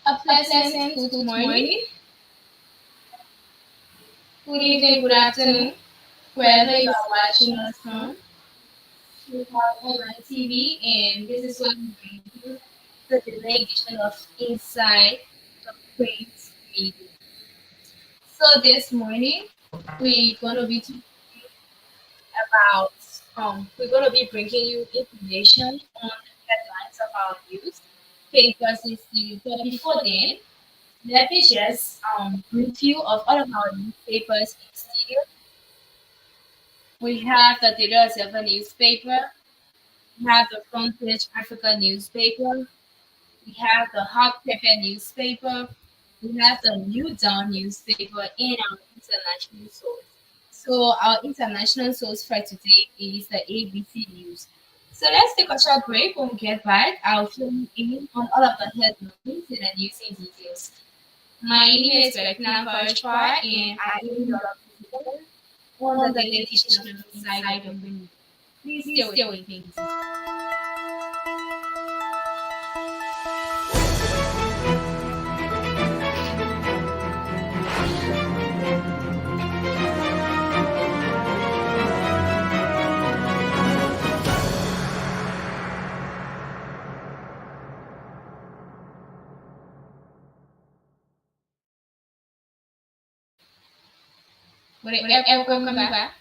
A pleasant good morning, good evening, good afternoon, wherever you are watching us from. We have online TV, and this is when we bring you the delayed edition of Inside the Print Media. So this morning, we're gonna be talking about we're gonna be bringing you information on the headlines of our news papers in studio. But before then, let me just brief you of all of our newspapers in studio. We have the Daily Observer newspaper. We have the Front Page Africa newspaper. We have the Hot Pepper newspaper. We have the New Dawn newspaper and our international source. So our international source for today is the ABC News. So let's take a short break. When we get back, I'll fill you in on all of the headlines and the news in details. My name is Rekna Farshpa and I am your representative on the daily edition of Inside the Wind. Please stay with me. Would it ever come back?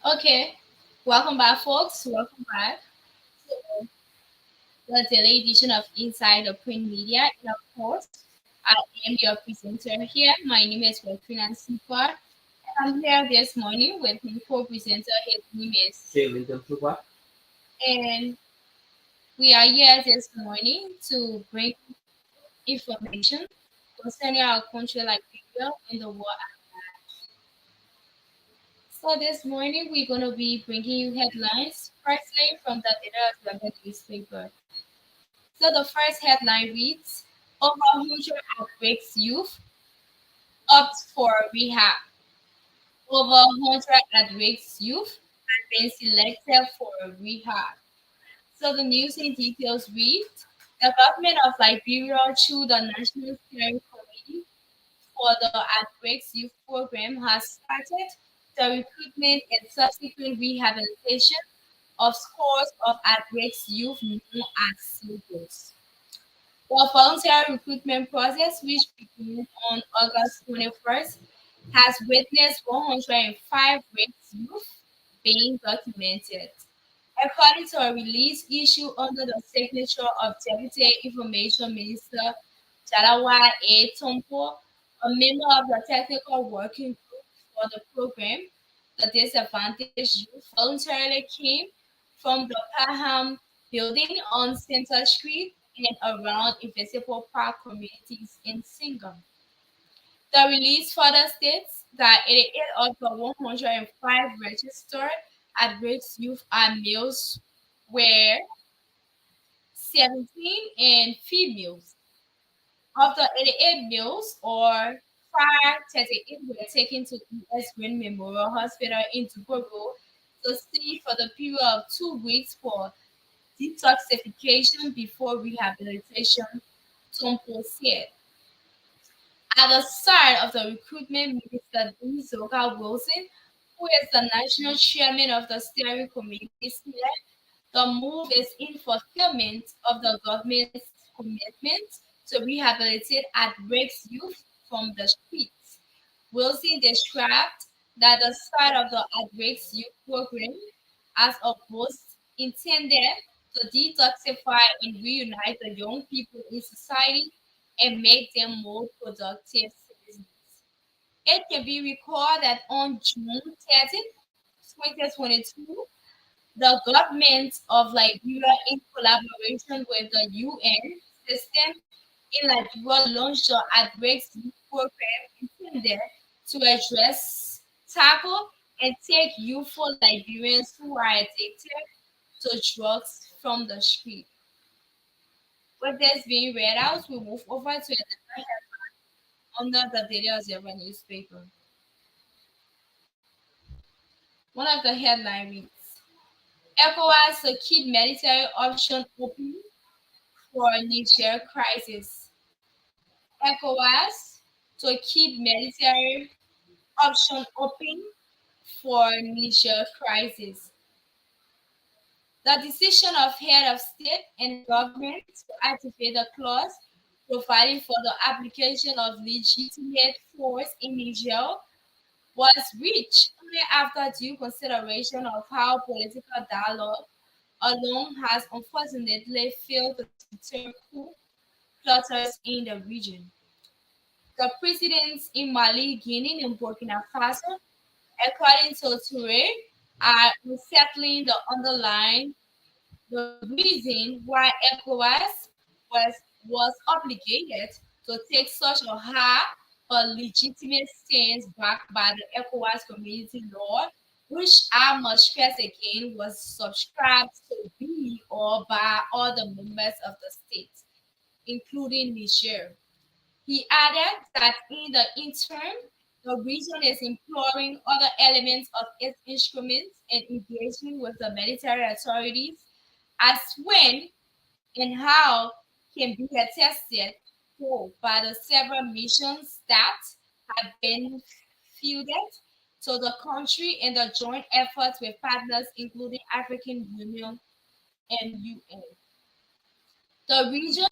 Okay, welcome back, folks. Welcome back to the daily edition of Inside the Print Media. And of course, I am your presenter here. My name is Wetrina Sipa. I'm here this morning with my co-presenter. His name is and we are here this morning to bring information concerning our country, Liberia, and the world. So this morning we're going to be bringing you headlines, firstly from the Daily Observer newspaper. So the first headline reads, over 100 at-risk youth opt for rehab. Over 100 at-risk youth have been selected for rehab. So the news in details read, the government of Liberia through the National Steering Committee for the at-risk youth program has started the recruitment and subsequent rehabilitation of scores of at-risk youth known as SILGOs. The voluntary recruitment process, which began on August 21st, has witnessed 105 raped youth being documented. According to a release issued under the signature of Deputy Information Minister Jalawa A. Tompo, a member of the technical working group for the program, the disadvantaged youth voluntarily came from the Parham building on Center Street and around Invisible Park communities in Singham. The release further states that 88 of the 105 registered at-risk youth are males, where 17 and females. Of the 88 males, or 538 were taken to U.S. Green Memorial Hospital in Dubogo to stay for the period of 2 weeks for detoxification before rehabilitation, Tompo said. At the start of the recruitment, Minister Zoka Wilson, who is the national chairman of the steering committee, said the move is in fulfillment of the government's commitment to rehabilitate at-risk youth from the streets. Wilson described that the start of the at-risk youth program as a boost intended to detoxify and reunite the young people in society and make them more productive citizens. It can be recalled that on June 30th, 2022, the government of Liberia, in collaboration with the UN system in Liberia, launched the Outbreaks Youth Program intended to address, tackle, and take youthful Liberians who are addicted to drugs from the street. With this being read out, we move over to another under the Daily Observer newspaper. One of the headline reads, ECOWAS to keep military option open for Niger crisis. ECOWAS to keep military option open for Niger crisis. The decision of head of state and government to activate the clause providing for the application of legitimate force in Niger was reached only after due consideration of how political dialogue alone has unfortunately failed to deter coup plotters in the region. The presidents in Mali, Guinea, and Burkina Faso, according to Toure, are unsettling the underlying the reason why ECOWAS was was obligated to take such a hard but legitimate stance backed by the ECOWAS Community Law, which I must stress again was subscribed to or by all the members of the state, including Niger. He added that in the interim, the region is imploring other elements of its instruments and engaging with the military authorities as when and how can be attested to by the several missions that have been fielded to the country in the joint efforts with partners including African Union and UN. The region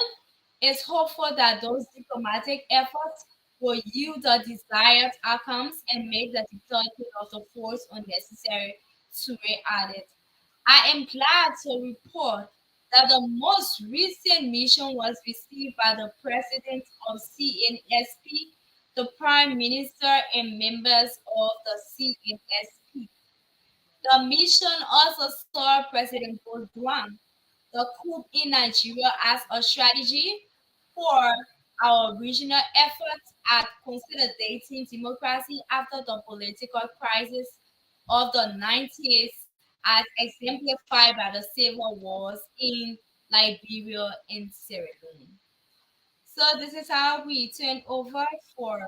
is hopeful that those diplomatic efforts will yield the desired outcomes and make the deployment of the force unnecessary, Sure added. I am glad to report that the most recent mission was received by the president of CNSP, the prime minister, and members of the CNSP. The mission also saw President Bozwan the coup in Nigeria as a strategy for our regional efforts at consolidating democracy after the political crisis of the 90s, as exemplified by the civil wars in Liberia and Sierra Leone. So this is how we turn over for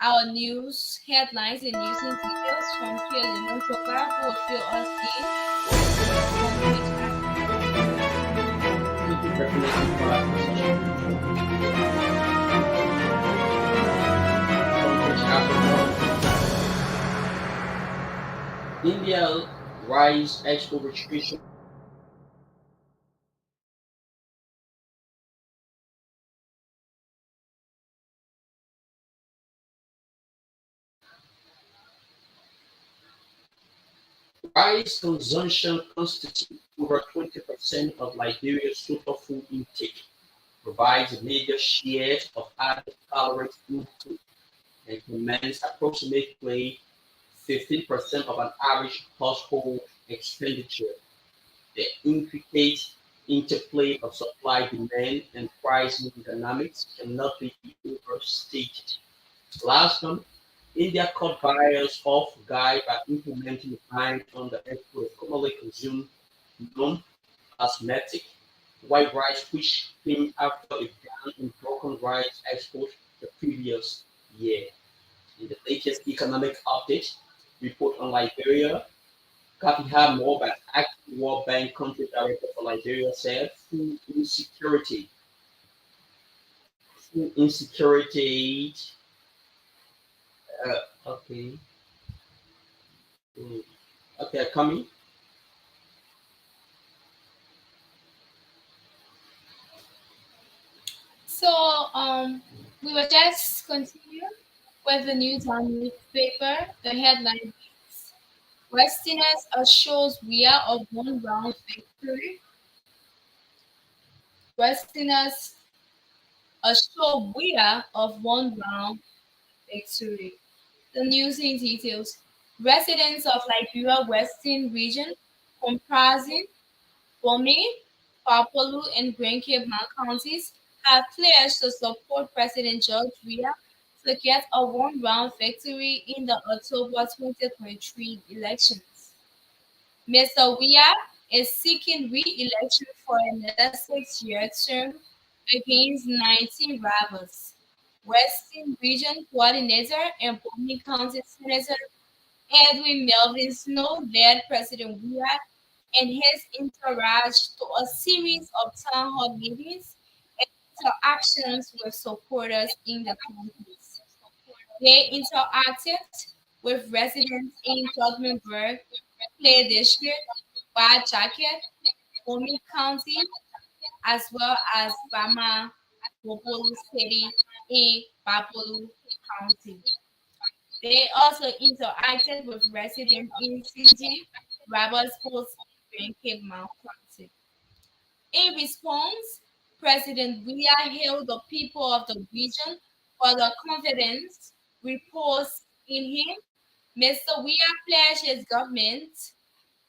our news headlines and news and details from Pierre Lemon Toka, who will fill us in with the Thank you for connecting for our India rise export restriction. Rice consumption constitutes over 20% of Liberia's total food intake, provides a major share of added calories in food, and commands approximately 15% of an average household expenditure. The intricate interplay of supply, demand, and pricing dynamics cannot be overstated. Last month, India caught buyers off guard by implementing a ban on the export of commonly consumed non-cosmetic white rice, which came after a ban on broken rice export the previous year. In the latest economic update report on Liberia, Kapiha Moban, acting World Bank country director for Liberia, said food insecurity, okay, mm, okay, coming. So we will just continue with the news on newspaper. The headline reads, Westerners assures we are of one round victory. Westerners assure we are of one round victory. The news in details. Residents of Liberia Western region comprising Bome, Papolu, and Grand Cape Mount counties have pledged to support President George Weah to get a one-round victory in the October 2023 elections. Mr. Weah is seeking re-election for another six-year term against 19 rivals. Western Region Coordinator and Bowling County Senator Edwin Melvin Snow led President Weah and his entourage to a series of town hall meetings and interactions with supporters in the counties. They interacted with residents in Todmanburg, Clay District, White Jacket, Omi County, as well as Bama, Bopolu City, in Bapolu County. They also interacted with residents in Cindy, Robertsport, and Cape Mount County. In response, President Weah hailed the people of the region for the confidence reposed in him. Mr. Weah pledged his government's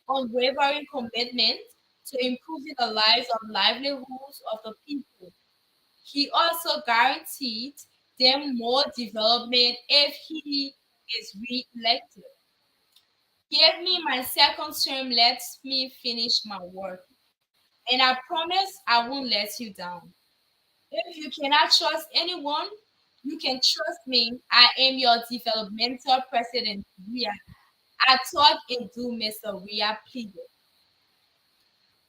unwavering commitment to improving the lives and livelihoods of the people. He also guaranteed them more development if he is re-elected. Give me my second term, let me finish my work. And I promise I won't let you down. If you cannot trust anyone, you can trust me. I am your developmental president, Ria. I talk and do, Mr. Ria pleaded.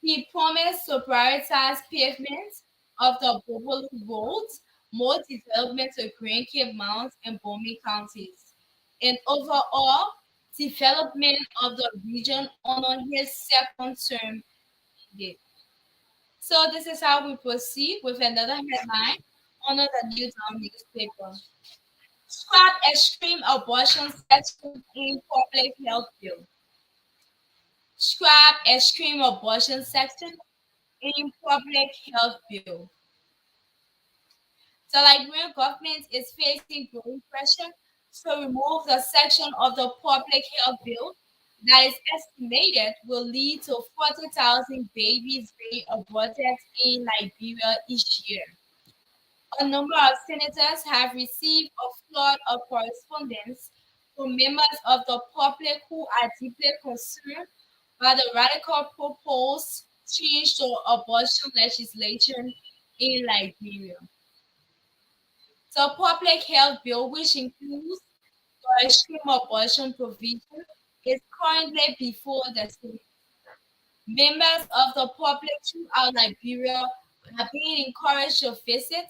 He promised to prioritize pavement of the Bobolo Road, more development to Grand Cape Mount and Bomi counties, and overall development of the region under his second term. Date. So this is how we proceed with another headline under the New Dawn newspaper. Scrap extreme abortion section in public health bill. Scrap extreme abortion section in public health bill. The Liberian government is facing growing pressure to remove the section of the public health bill that is estimated will lead to 40,000 babies being aborted in Liberia each year. A number of senators have received a flood of correspondence from members of the public who are deeply concerned by the radical proposed change to abortion legislation in Liberia. The public health bill, which includes the extreme abortion provision, is currently before the Senate. Members of the public throughout Liberia are being encouraged to visit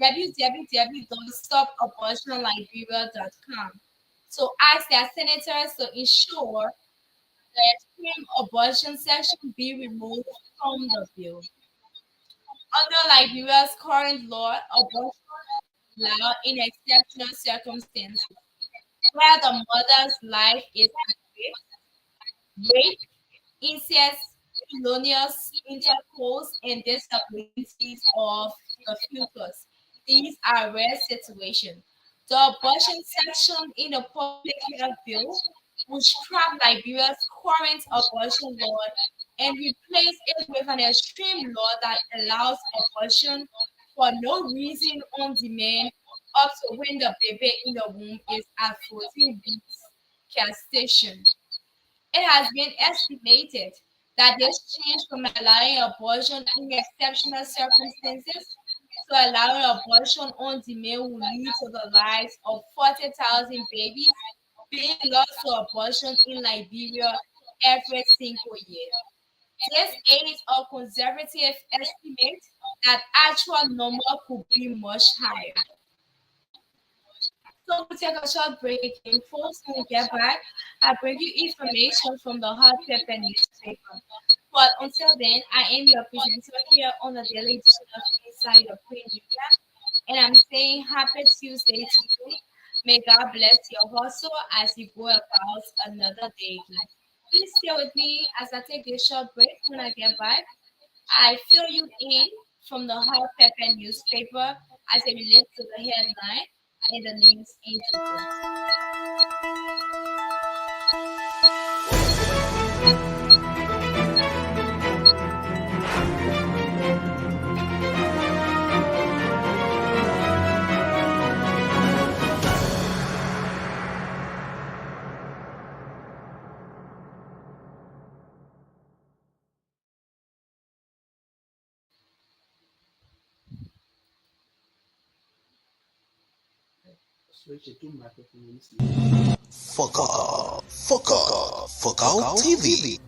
www.stopabortionliberia.com to ask their senators to ensure the extreme abortion section be removed from the bill. Under Liberia's current law, abortion is allowed in exceptional circumstances where the mother's life is at risk, rape, incest, felonious intercourse, and disabilities of the fetus. These are rare situations. The abortion section in the public health bill will scrap Liberia's current abortion law and replace it with an extreme law that allows abortion for no reason on demand up to when the baby in the womb is at 14 weeks gestation. It has been estimated that this change from allowing abortion in exceptional circumstances to allowing abortion on demand will lead to the lives of 40,000 babies being lost to abortion in Liberia every single year. This is a conservative estimate that actual number could be much higher. So we'll take a short break again. Folks, when we get back, I'll bring you information from the Hot Pepper newspaper. But until then, I am your presenter here on the daily edition of Inside the Queen Media. And I'm saying happy Tuesday to you. May God bless your hustle as you go about another day. Please stay with me as I take this short break. When I get back, I fill you in from the Hot Pepper newspaper as it relates to the headline in the news in details. Switch it to microphone. Focal TV,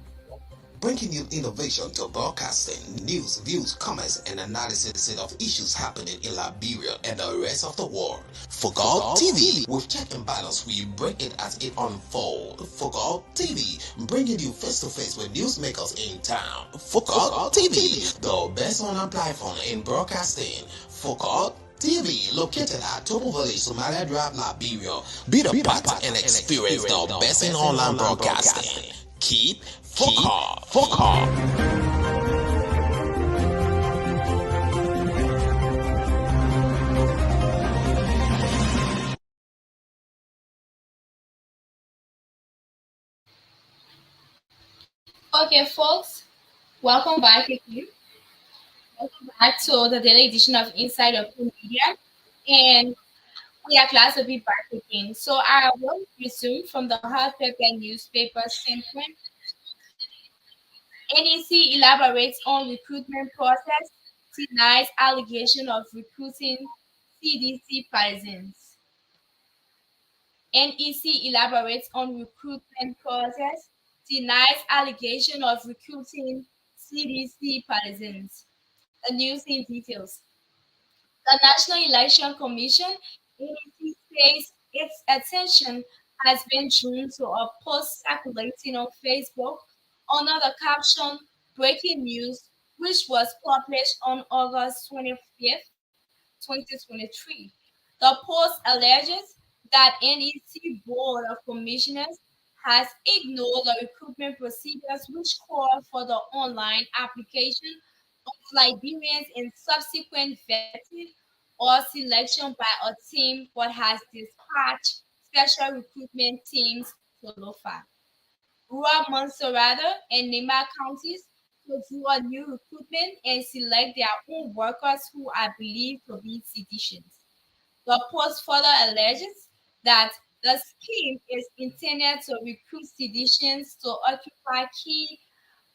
bringing you innovation to broadcasting, news, views, comments, and analysis of issues happening in Liberia and the rest of the world. Focal TV, with check and balance, we break it as it unfolds. Focal TV, bringing you face to face with newsmakers in town. Focal TV, the best online platform in broadcasting. Focal TV, located at Topo Village, Somalia Drive, Liberia. Be the part and experience the best in online broadcasting. Keep focal. Okay, folks, welcome back again. Welcome back to the daily edition of Inside of Media. And we are glad to be back again. So I will resume from the hard paper newspaper standpoint. NEC elaborates on recruitment process, denies allegation of recruiting CDC partisans. NEC elaborates on recruitment process, denies allegation of recruiting CDC partisans. The news in details. The National Election Commission (NEC) says its attention has been drawn to a post circulating on Facebook under the caption "Breaking News," which was published on August 25th, 2023. The post alleges that NEC Board of Commissioners has ignored the recruitment procedures which call for the online application of Liberians and subsequent vetting or selection by a team but has dispatched special recruitment teams to Lofa, Rua Monserrado, and Nema counties to do a new recruitment and select their own workers who are believed to be seditious. The post further alleges that the scheme is intended to recruit seditious to occupy key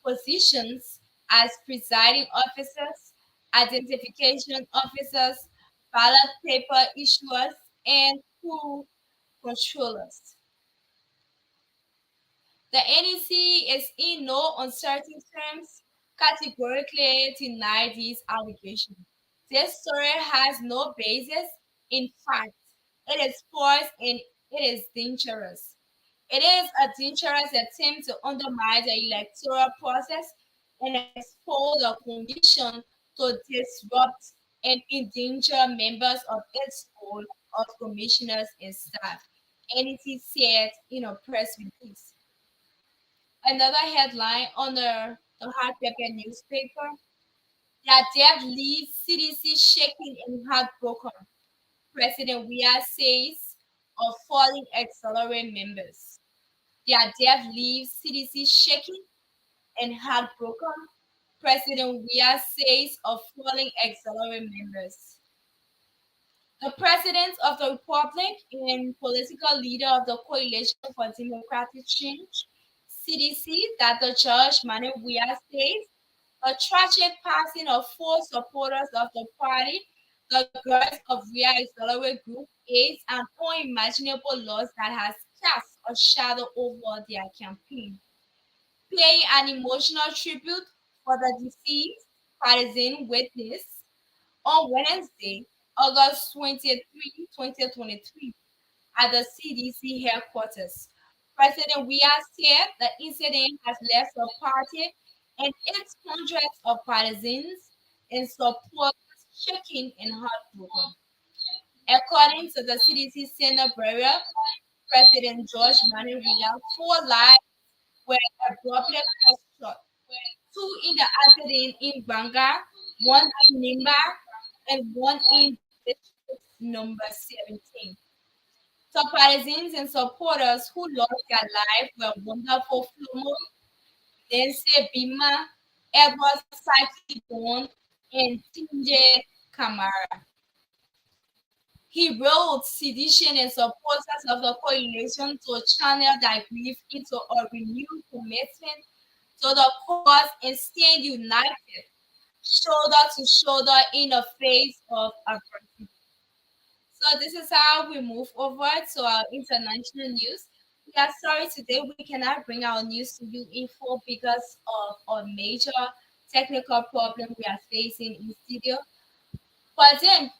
positions as presiding officers, identification officers, ballot paper issuers, and pool controllers. The NEC is in no uncertain terms categorically denied these allegations. This story has no basis in fact. It is false and it is dangerous. It is a dangerous attempt to undermine the electoral process and expose the commission to disrupt and endanger members of its board of commissioners and staff. NEC said in a press release. Another headline on the hard paper newspaper: that debt leaves CDC shaking and heartbroken. President Weah says of falling accelerate members. Their death leaves CDC shaking and heartbroken. President Weah says of falling accelerate members. The President of the Republic and political leader of the Coalition for Democratic Change, CDC, Dr. George Manuel Weah says a tragic passing of four supporters of the party, the Girls of Weah Accelerate Group, is an unimaginable loss that has cast a shadow over their campaign. Paying an emotional tribute for the deceased partisan witness on Wednesday, August 23, 2023, at the CDC headquarters. President Weah said the incident has left the party and its hundreds of partisans and supporters shaking and heartbroken. According to the CDC Center Bureau, President George Manuel Weah, four lives were abruptly cut short. Two in the accident in Banga, one in Nimba, and one in District number 17. Some partisans and supporters who lost their life were wonderful Flomo, Nancy Bima, Edward Saki Bond, and Tinje Kamara. He wrote sedition and supporters of the coalition to channel their grief into a renewed commitment to the cause and stand united, shoulder to shoulder in the face of adversity. So this is how we move over to our international news. We are sorry today we cannot bring our news to you in full because of a major technical problem we are facing in studio. But then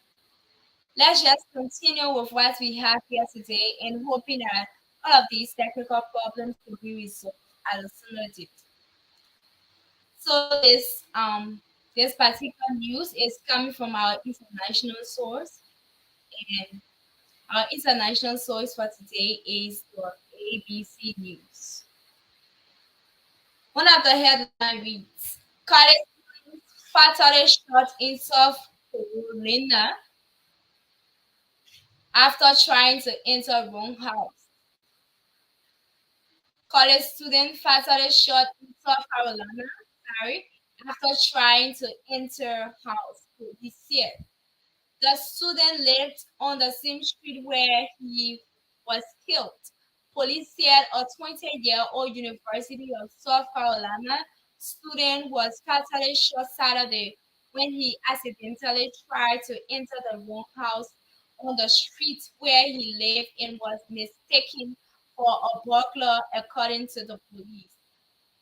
let's just continue with what we have here today and hoping that all of these technical problems will be resolved at a sooner date. So this particular news is coming from our international source, and our international source for today is the ABC News. One of the headline reads: College fatally shot in South Carolina after trying to enter wrong house. College student fatally shot in South Carolina, sorry, after trying to enter house, police said. The student lived on the same street where he was killed. Police said a 20-year-old University of South Carolina student was fatally shot Saturday when he accidentally tried to enter the wrong house on the street where he lived and was mistaken for a burglar, according to the police.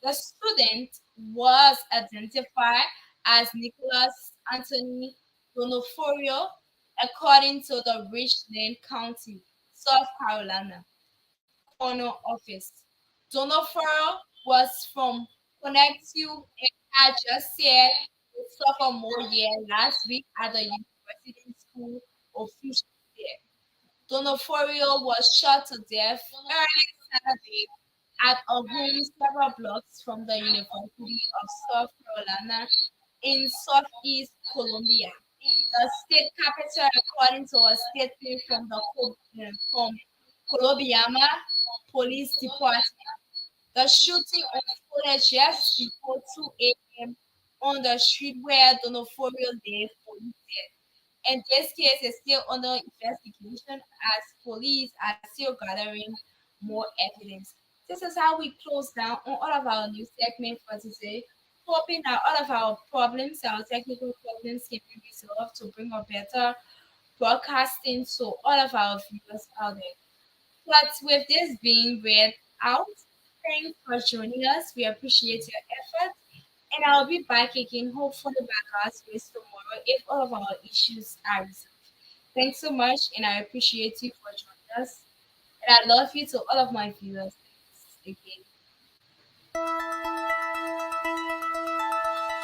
The student was identified as Nicholas Anthony Donoforio, according to the Richland County, South Carolina Coroner Office. Donoforio was from Connecticut and had just said his sophomore year last week at the University School officials there. Donoforio was shot to death early Saturday at a home several blocks from the University of South Carolina in southeast Columbia, the state capital, according to a statement from the from Columbiana Police Department. The shooting unfolded just before 2 a.m. on the street where Donoforio lived, police said. And this case is still under investigation as police are still gathering more evidence. This is how we close down on all of our news segment for today, hoping that all of our problems, our technical problems, can be resolved to bring a better broadcasting to all of our viewers out there. But with this being read out, thanks for joining us. We appreciate your effort. And I'll be back again, hopefully back as space tomorrow if all of our issues are resolved. Thanks so much, and I appreciate you for joining us. And I love you to all of my viewers. Thanks again.